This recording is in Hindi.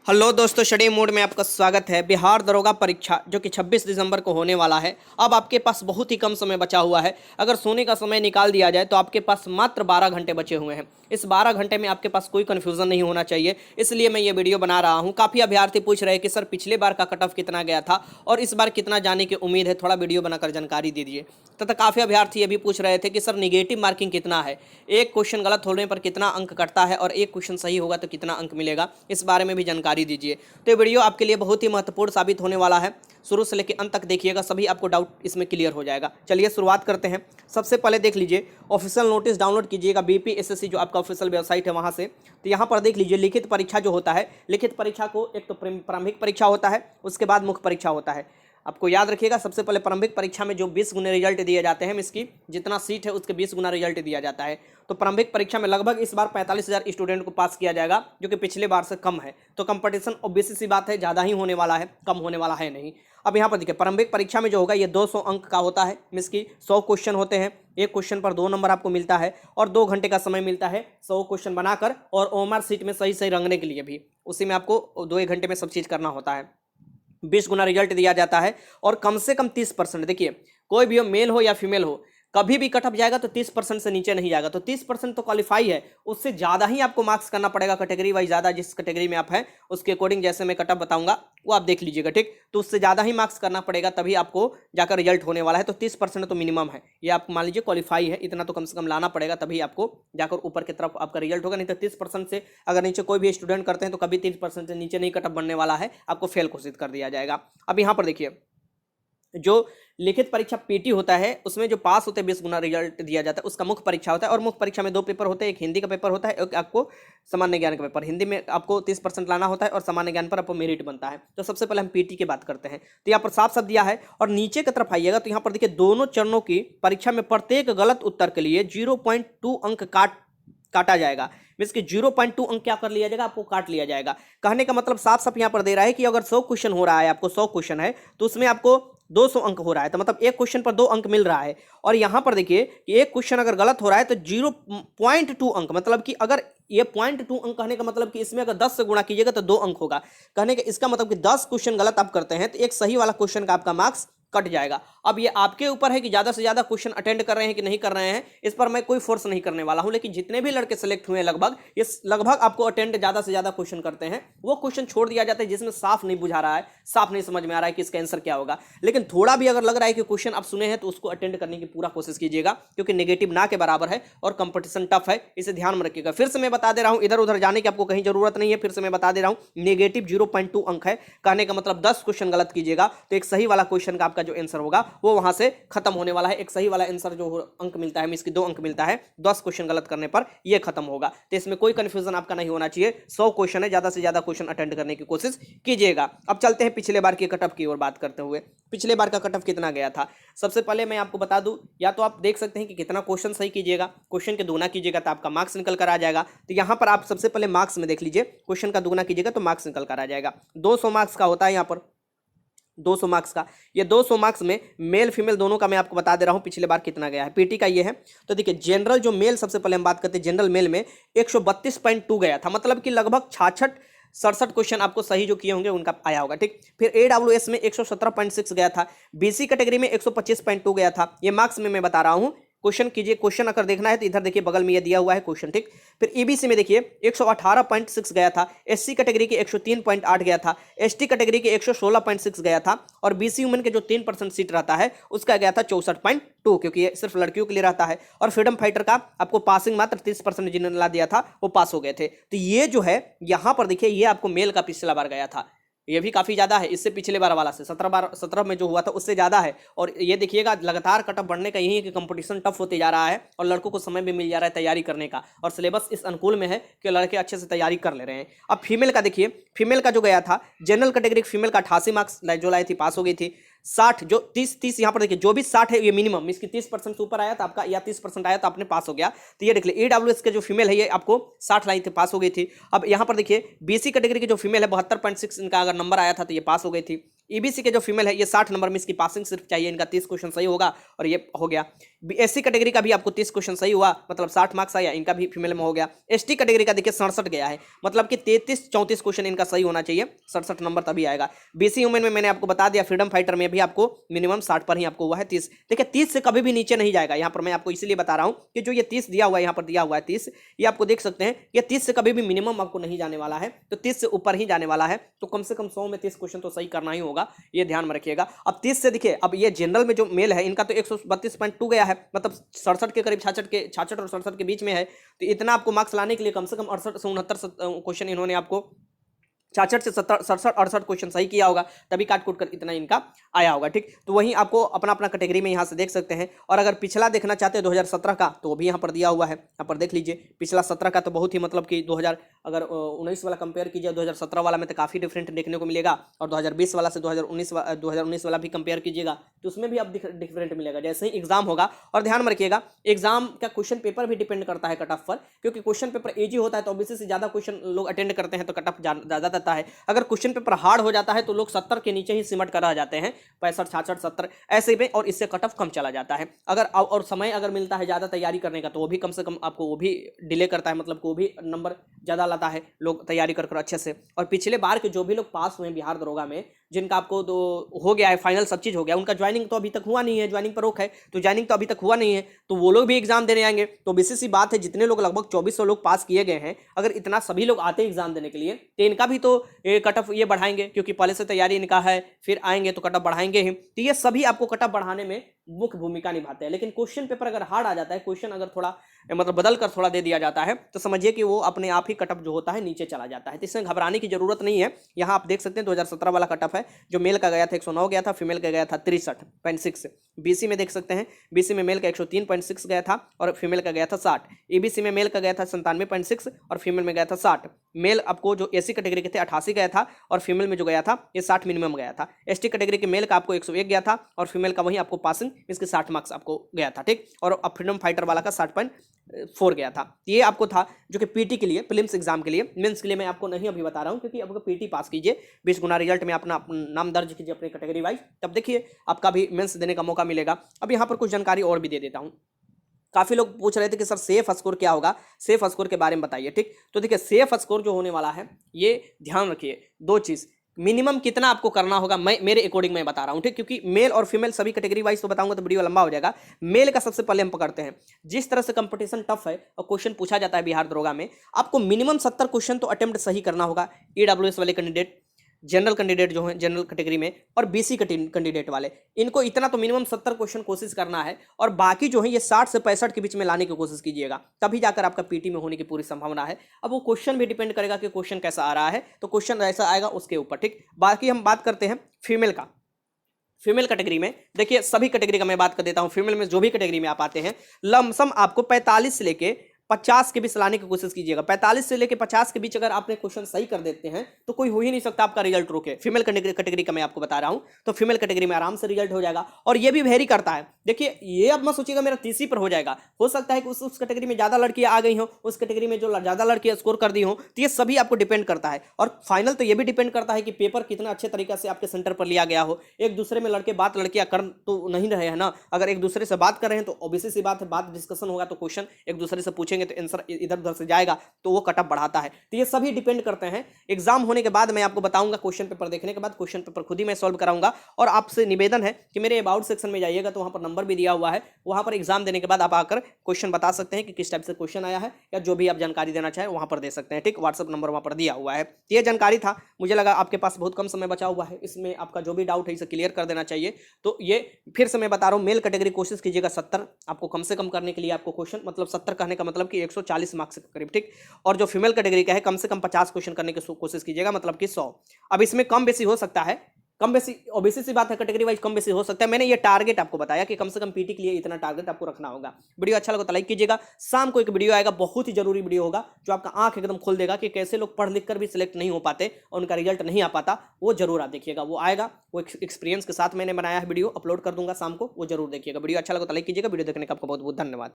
हेलो दोस्तों, स्टडी मोड में आपका स्वागत है। बिहार दरोगा परीक्षा जो कि 26 दिसंबर को होने वाला है, अब आपके पास बहुत ही कम समय बचा हुआ है। अगर सोने का समय निकाल दिया जाए तो आपके पास मात्र 12 घंटे बचे हुए हैं। इस 12 घंटे में आपके पास कोई कन्फ्यूजन नहीं होना चाहिए, इसलिए मैं ये वीडियो बना रहा हूँ। काफ़ी अभ्यर्थी पूछ रहे हैं कि सर पिछले बार का कट ऑफ कितना गया था और इस बार कितना जाने की उम्मीद है, थोड़ा वीडियो बनाकर जानकारी दीजिए। तथा काफ़ी अभ्यर्थी ये भी पूछ रहे थे कि सर निगेटिव मार्किंग कितना है, एक क्वेश्चन गलत होने पर कितना अंक कटता है और एक क्वेश्चन सही होगा तो कितना अंक मिलेगा, इस बारे में भी जानकारी दीजिए। तो ये वीडियो आपके लिए बहुत ही महत्वपूर्ण साबित होने वाला है। शुरू से लेकर अंत तक देखिएगा, सभी आपको डाउट इसमें क्लियर हो जाएगा। चलिए शुरुआत करते हैं। सबसे पहले देख लीजिए, ऑफिशियल नोटिस डाउनलोड कीजिएगा बीपीएसएससी जो आपका ऑफिशियल वेबसाइट है वहाँ से। तो यहाँ पर देख लीजिए, लिखित परीक्षा जो होता है, लिखित परीक्षा को एक तो प्रारंभिक परीक्षा होता है, उसके बाद मुख्य परीक्षा होता है। आपको याद रखिएगा, सबसे पहले प्रारंभिक परीक्षा में जो 20 गुना रिजल्ट दिए जाते हैं, इसकी जितना सीट है उसके 20 गुना रिजल्ट दिया जाता है। तो प्रारंभिक परीक्षा में लगभग इस बार 45,000 स्टूडेंट को पास किया जाएगा, जो कि पिछले बार से कम है। तो कंपटीशन ऑब्वियस सी बात है, ज़्यादा ही होने वाला है, कम होने वाला है नहीं। अब यहाँ पर देखिए, प्रारंभिक परीक्षा में जो होगा ये 200 अंक का होता है, इसकी 100 क्वेश्चन होते हैं। एक क्वेश्चन पर 2 नंबर आपको मिलता है और 2 घंटे का समय मिलता है 100 क्वेश्चन बनाकर और ओएमआर सीट में सही सही रंगने के लिए भी। उसी में आपको 2 घंटे में सब चीज़ करना होता है। 20 गुना रिजल्ट दिया जाता है और कम से कम 30%। देखिए, कोई भी हो, मेल हो या फीमेल हो, कभी भी कट ऑफ जाएगा तो 30% से नीचे नहीं जाएगा। तो 30% तो क्वालिफाई है, उससे ज़्यादा ही आपको मार्क्स करना पड़ेगा कैटेगरी वाइज। ज़्यादा जिस कैटेगरी में आप हैं उसके अकॉर्डिंग जैसे मैं कट ऑफ बताऊंगा वो आप देख लीजिएगा, ठीक। तो उससे ज़्यादा ही मार्क्स करना पड़ेगा, तभी आपको जाकर रिजल्ट होने वाला है। तो 30% तो मिनिमम है, ये आप मान लीजिए क्वालिफाई है, इतना तो कम से कम लाना पड़ेगा, तभी आपको जाकर ऊपर की तरफ आपका रिजल्ट होगा। नहीं तो 30% से अगर नीचे कोई भी स्टूडेंट करते हैं तो कभी 30% से नीचे नहीं कट ऑफ बनने वाला है, आपको फेल घोषित कर दिया जाएगा। अब यहाँ पर देखिए, जो लिखित परीक्षा पीटी होता है उसमें जो पास होते हैं 20 गुना रिजल्ट दिया जाता है, उसका मुख्य परीक्षा होता है। और मुख्य परीक्षा में 2 पेपर होते हैं, एक हिंदी का पेपर होता है, एक आपको सामान्य ज्ञान का पेपर। हिंदी में आपको 30% लाना होता है और सामान्य ज्ञान पर आपको मेरिट बनता है। तो सबसे पहले हम पीटी की बात करते हैं। तो यहाँ पर साफ साफ दिया है और नीचे की तरफ आइएगा तो यहाँ पर देखिए, दोनों चरणों की परीक्षा में प्रत्येक गलत उत्तर के लिए 0.2 अंक काटा जाएगा। मीन्स कि 0.2 अंक क्या कर लिया जाएगा, आपको काट लिया जाएगा। कहने का मतलब साफ साफ यहाँ पर दे रहा है कि अगर 100 क्वेश्चन हो रहा है, आपको 100 क्वेश्चन है तो उसमें आपको 200 अंक हो रहा है, तो मतलब एक क्वेश्चन पर 2 अंक मिल रहा है। और यहाँ पर देखिए कि एक क्वेश्चन अगर गलत हो रहा है तो 0.2 अंक, मतलब कि अगर ये 0.2 अंक कहने का मतलब कि इसमें अगर 10 से गुणा कीजिएगा तो 2 अंक होगा। कहने का इसका मतलब कि 10 क्वेश्चन गलत आप करते हैं तो एक सही वाला क्वेश्चन का आपका मार्क्स कट जाएगा। अब ये आपके ऊपर है कि ज़्यादा से ज़्यादा क्वेश्चन अटेंड कर रहे हैं कि नहीं कर रहे हैं, इस पर मैं कोई फोर्स नहीं करने वाला हूं। लेकिन जितने भी लड़के सेलेक्ट हुए हैं लगभग, ये लगभग आपको अटेंड ज़्यादा से ज़्यादा क्वेश्चन करते हैं। वो क्वेश्चन छोड़ दिया जाता है जिसमें साफ नहीं बुझा रहा है, साफ नहीं समझ में आ रहा है कि इसका आंसर क्या होगा। लेकिन थोड़ा भी अगर लग रहा है कि क्वेश्चन आप सुने हैं तो उसको अटेंड करने की पूरा कोशिश कीजिएगा, क्योंकि नेगेटिव ना के बराबर है और कंपटीशन टफ है, इसे ध्यान में रखिएगा। फिर से मैं बता दे रहा हूं, इधर उधर जाने की आपको कहीं जरूरत नहीं है। फिर से मैं बता दे रहा हूं, नेगेटिव 0.2 अंक है। कहने का मतलब 10 क्वेश्चन गलत कीजिएगा तो एक सही वाला क्वेश्चन का आपका जो आंसर होगा वो वहां से खत्म होने वाला है। एक सही वाला आंसर जो अंक मिलता है, इसकी 2 अंक मिलता है, 10 क्वेश्चन गलत करने पर ये खत्म होगा। तो इसमें कोई कंफ्यूजन आपका नहीं होना चाहिए। 100 क्वेश्चन है, ज्यादा से ज्यादा क्वेश्चन अटेंड करने की कोशिश कीजिएगा। अब चलते हैं पिछले बार के कट ऑफ की ओर बात करते हुए। पिछले बार का कट ऑफ कितना गया था, सबसे पहले मैं आपको बता दूं, या तो आप देख सकते हैं कि कितना क्वेश्चन सही कीजिएगा, क्वेश्चन के दुगना कीजिएगा तो आपका मार्क्स निकल कर आ जाएगा। तो यहां पर आप सबसे पहले मार्क्स में देख लीजिए, क्वेश्चन का दुगना कीजिएगा तो मार्क्स निकल कर आ जाएगा। 200 मार्क्स का होता है यहाँ पर, 200 मार्क्स का। ये 200 मार्क्स में मेल फीमेल दोनों का मैं आपको बता दे रहा हूँ पिछले बार कितना गया है। पीटी का ये है। तो देखिए, जनरल जो मेल, सबसे पहले हम बात करते हैं जनरल मेल में 132.2 गया था, मतलब कि लगभग 66-67 क्वेश्चन आपको सही जो किए होंगे उनका आया होगा, ठीक। फिर AWS में 117.6 गया था, BC कैटेगरी में 125.2 गया था। ये मार्क्स में मैं बता रहा हूँ। क्वेश्चन कीजिए, क्वेश्चन अगर देखना है तो इधर देखिए बगल में ये दिया हुआ है क्वेश्चन, ठीक। फिर EBC में देखिए 118.6 गया था, SC कैटेगरी के 103.8 गया था, ST कैटेगरी के 116.6 गया था और BC वुमेन के जो 3% सीट रहता है उसका गया था 64.2, क्योंकि ये सिर्फ लड़कियों के लिए रहता है। और फ्रीडम फाइटर का आपको पासिंग मात्र 30% जिन्होंने ला दिया था वो पास हो गए थे। तो ये जो है यहाँ पर देखिए, ये आपको मेल का पिछला बार गया था, ये भी काफी ज्यादा है, इससे पिछले बार वाला से 17 में जो हुआ था उससे ज्यादा है। और ये देखिएगा, लगातार कट ऑफ बढ़ने का यही है कि कंपटीशन टफ होते जा रहा है और लड़कों को समय भी मिल जा रहा है तैयारी करने का, और सिलेबस इस अनुकूल में है कि लड़के अच्छे से तैयारी कर ले रहे हैं। अब फीमेल का देखिए, फीमेल का जो गया था, जनरल कैटेगरी फीमेल का 88 मार्क्स जो लाई थी, पास हो गई थी। 60 जो 30 यहाँ पर देखिए, जो भी 60 है ये मिनिमम, इसकी 30% से ऊपर आया तो आपका, या 30% आया तो आपने पास हो गया। तो ये देख लीजिए, AWS के जो फीमेल है ये आपको 60 लाई थे, पास हो गई थी। अब यहाँ पर देखिए BC कैटेगरी की जो फीमेल है 72.6 इनका अगर नंबर आया था तो ये पास हो गई थी। ईबीसी के जो फीमेल है ये 60 नंबर में इसकी पासिंग सिर्फ चाहिए, इनका 30 क्वेश्चन सही होगा और ये हो गया। एससी कैटेगरी का भी आपको 30 क्वेश्चन सही हुआ, मतलब 60 मार्क्स आया, इनका भी फीमेल में हो गया। एसटी कैटेगरी का देखिए 67 गया है, मतलब कि 33-34 क्वेश्चन इनका सही होना चाहिए, 67 नंबर तभी आएगा। बीसी वुमेन में मैंने आपको बता दिया, फ्रीडम फाइटर में भी आपको मिनिमम 60 पर ही आपको हुआ है 30। देखिए 30 से कभी भी नीचे नहीं जाएगा, यहाँ पर मैं आपको इसलिए बता रहा हूँ कि जो ये 30 दिया हुआ है, यहाँ पर दिया हुआ है 30, ये आपको देख सकते हैं, ये 30 से कभी भी मिनिमम आपको नहीं जाने वाला है, तो 30 से ऊपर ही जाने वाला है। तो कम से कम 100 में 30 क्वेश्चन तो सही करना ही होगा, ये ध्यान में रखिएगा। अब 30 से देखिए, अब ये जनरल में जो मेल है इनका तो 132.2 गया है, मतलब 67 के करीब, 66 और 67 के बीच में है। तो इतना आपको मार्क्स लाने के लिए कम से कम 68 से 69 क्वेश्चन इन्होंने आपको 66 से 67 क्वेश्चन सही किया होगा, तभी काट कूट कर इतना इनका आया होगा। ठीक, तो वहीं आपको अपना अपना कैटेगरी में यहाँ से देख सकते हैं। और अगर पिछला देखना चाहते हैं 2017 का, तो वो भी यहाँ पर दिया हुआ है, यहाँ पर देख लीजिए। पिछला 17 का तो बहुत ही, मतलब कि 2019 वाला कंपेयर कीजिए 2017 वाला में, तो काफ़ी डिफरेंट देखने को मिलेगा। और 2020 वाला से 2019 वाला भी कंपेयर कीजिएगा, तो उसमें भी अब डिफरेंट मिलेगा जैसे ही एग्जाम होगा। और ध्यान में रखिएगा, एग्जाम का क्वेश्चन पेपर भी डिपेंड करता है कट ऑफ पर, क्योंकि क्वेश्चन पेपर ईजी होता है तो ऑब्वियसली से ज़्यादा क्वेश्चन लोग अटेंड करते हैं, तो कट ऑफ ज़्यादा रहता है। अगर क्वेश्चन पेपर हार्ड हो जाता है तो लोग 70 के नीचे ही सिमट कर रह जाते हैं, 65, 66, 70 ऐसे में, और इससे कट ऑफ कम चला जाता है। अगर और समय अगर मिलता है ज़्यादा तैयारी करने का, तो वो भी कम से कम आपको वो भी डिले करता है, मतलब वो भी नंबर ज़्यादा लाता है लोग तैयारी कर अच्छे से। और पिछले बार के जो भी लोग पास हुए हैं बिहार दरोगा में, जिनका आपको तो हो गया है फाइनल, सब चीज़ हो गया, उनका ज्वाइनिंग तो अभी तक हुआ नहीं है, ज्वाइनिंग पर रोक है, तो ज्वाइनिंग तो अभी तक हुआ नहीं है, तो वो लोग भी एग्जाम देने आएंगे। तो बेसिस सी बात है, जितने लोग लगभग 2400 लोग पास किए गए हैं, अगर इतना सभी लोग आते हैं एग्जाम देने के लिए, तो इनका भी तो कट ऑफ ये बढ़ाएंगे, क्योंकि पहले से तैयारी इनका है, फिर आएंगे तो कट ऑफ बढ़ाएंगे ही। तो ये सभी आपको कट ऑफ बढ़ाने में मुख्य भूमिका निभाते हैं। लेकिन क्वेश्चन पेपर अगर हार्ड आ जाता है, क्वेश्चन अगर थोड़ा मतलब बदल कर थोड़ा दे दिया जाता है, तो समझिए कि वो अपने आप ही कट ऑफ जो होता है नीचे चला जाता है। तो इसमें घबराने की जरूरत नहीं है। यहाँ आप देख सकते हैं 2017 वाला कट ऑफ है, जो मेल का गया था 109 गया था, फीमेल का गया था 63.6। बीसी में देख सकते हैं, बीसी में मेल का 103.6 गया था और फीमेल का गया था 60। ईबीसी में मेल का गया था 97.6 और फीमेल में गया था 60। मेल आपको जो एसी कैटेगरी के थे 88 गया था और फीमेल में जो गया था ये 60 मिनिमम गया था। एसटी कैटेगरी के मेल का आपको 101 गया था और फीमेल का वही आपको पासिंग इसके 60 मार्क्स आपको गया था। ठीक, और अब फ्रीडम फाइटर वाला का 60.4 गया था। ये आपको था जो कि पीटी के लिए, प्रीलिम्स एग्जाम के लिए। मेंस के लिए मैं आपको नहीं अभी बता रहा हूँ, क्योंकि आपको पीटी पास कीजिए, 20 गुना रिजल्ट में अपना नाम दर्ज कीजिए अपने कैटेगरी वाइज, तब देखिए आपका भी मेंस देने का मौका मिलेगा। अब यहाँ पर कुछ जानकारी और भी दे देता हूँ। काफ़ी लोग पूछ रहे थे कि सर सेफ स्कोर क्या होगा, सेफ स्कोर के बारे में बताइए। ठीक, तो देखिए सेफ स्कोर जो होने वाला है, ये ध्यान रखिए दो चीज़, मिनिमम कितना आपको करना होगा, मैं मेरे अकॉर्डिंग मैं बता रहा हूँ। ठीक, क्योंकि मेल और फीमेल सभी कैटेगरी वाइज तो बताऊंगा तो वीडियो लंबा हो जाएगा। मेल का सबसे पहले हम पकड़ते हैं। जिस तरह से कंपटीशन टफ है और क्वेश्चन पूछा जाता है बिहार दरोगा में, आपको मिनिमम 70 क्वेश्चन तो अटेम्प्ट सही करना होगा। ईडब्ल्यूएस वाले कैंडिडेट, जनरल कैंडिडेट जो है जनरल कैटेगरी में, और बीसी कैंडिडेट वाले, इनको इतना तो मिनिमम 70 क्वेश्चन कोशिश करना है। और बाकी जो है ये 60 से 65 के बीच में लाने की कोशिश कीजिएगा, तभी जाकर आपका पीटी में होने की पूरी संभावना है। अब वो क्वेश्चन भी डिपेंड करेगा कि क्वेश्चन कैसा आ रहा है, तो क्वेश्चन ऐसा आएगा उसके ऊपर। ठीक, बाकी हम बात करते हैं फीमेल का। फीमेल कैटेगरी में देखिए, सभी कैटेगरी का मैं बात कर देता हूं। फीमेल में जो भी कैटेगरी में आप आते हैं, लमसम आपको 45 से लेके 50 के बीच लाने की कोशिश कीजिएगा। 45 से लेके 50 के बीच अगर आपने क्वेश्चन सही कर देते हैं, तो कोई हो ही नहीं सकता आपका रिजल्ट रोके। फीमेल कैटेगरी का मैं आपको बता रहा हूं, तो फीमेल कैटेगरी में आराम से रिजल्ट हो जाएगा। और ये भी वेरी करता है, देखिए ये अब मत सोचिएगा मेरा 30 पर हो जाएगा, हो सकता है कि उस कैटेगरी में ज्यादा लड़कियां आ गई हो, उस कैटेगरी में जो ज्यादा लड़कियां स्कोर कर दी हो, तो ये सभी आपको डिपेंड करता है। और फाइनल तो ये भी डिपेंड करता है कि पेपर कितना अच्छे तरीके से आपके सेंटर पर लिया गया हो। एक दूसरे में लड़कियां कर तो नहीं रहे हैं ना, अगर एक दूसरे से बात कर रहे हैं तो ऑब्वियसली सी बात है, बात डिस्कशन होगा तो क्वेश्चन एक दूसरे से पूछेंगे तो आंसर इधर उधर से जाएगा, तो वो कट ऑफ बढ़ाता है। तो ये सभी डिपेंड करते हैं। एग्जाम होने के बाद मैं आपको बताऊंगा, क्वेश्चन पेपर देखने के बाद क्वेश्चन पेपर खुद ही मैं सॉल्व कराऊंगा। और आपसे निवेदन है कि मेरे अबाउट सेक्शन में जाइएगा, तो वहां पर नंबर भी दिया हुआ है, वहां पर एग्जाम देने के बाद आप आकर क्वेश्चन बता सकते हैं कि किस टाइप से क्वेश्चन आया है, या जो भी आप जानकारी देना चाहें वहां पर दे सकते हैं। ठीक, व्हाट्सअप नंबर वहां पर दिया हुआ है। ये जानकारी था, मुझे लगा आपके पास बहुत कम समय बचा हुआ है, इसमें आपका जो भी डाउट है इसे क्लियर कर देना चाहिए। तो ये फिर से मैं बता रहा हूँ, मेल कैटेगरी कोशिश कीजिएगा 70 आपको कम से कम करने के लिए, आपको क्वेश्चन मतलब 70 कहने का मतलब कि 140 मार्क्स के करीब। ठीक, और जो फीमेल कैटेगरी का है कम से कम 50 क्वेश्चन करने की कोशिश कीजिएगा, मतलब कि 100। अब इसमें कम बेसी हो सकता है, कम बेसी ओबीसी सी बात है, कैटेगरी वाइज कम बेसी हो सकता है। मैंने ये टारगेट आपको बताया कि कम से कम पीटी के लिए इतना टारगेट आपको रखना होगा। वीडियो अच्छा लगा तो लाइक कीजिएगा। शाम को एक वीडियो आएगा, बहुत ही जरूरी वीडियो होगा, जो आपका आंख एकदम खोल देगा कि कैसे लोग पढ़ लिख कर भी सिलेक्ट नहीं हो पाते और उनका रिजल्ट नहीं आ पाता। वो जरूर आप देखिएगा, वो आएगा, वो एक्सपीरियंस के साथ मैंने बनाया है वीडियो, अपलोड कर दूंगा शाम को, वो जरूर देखिएगा। वीडियो अच्छा लगा तो लाइक कीजिएगा। वीडियो देखने का आपको बहुत बहुत धन्यवाद।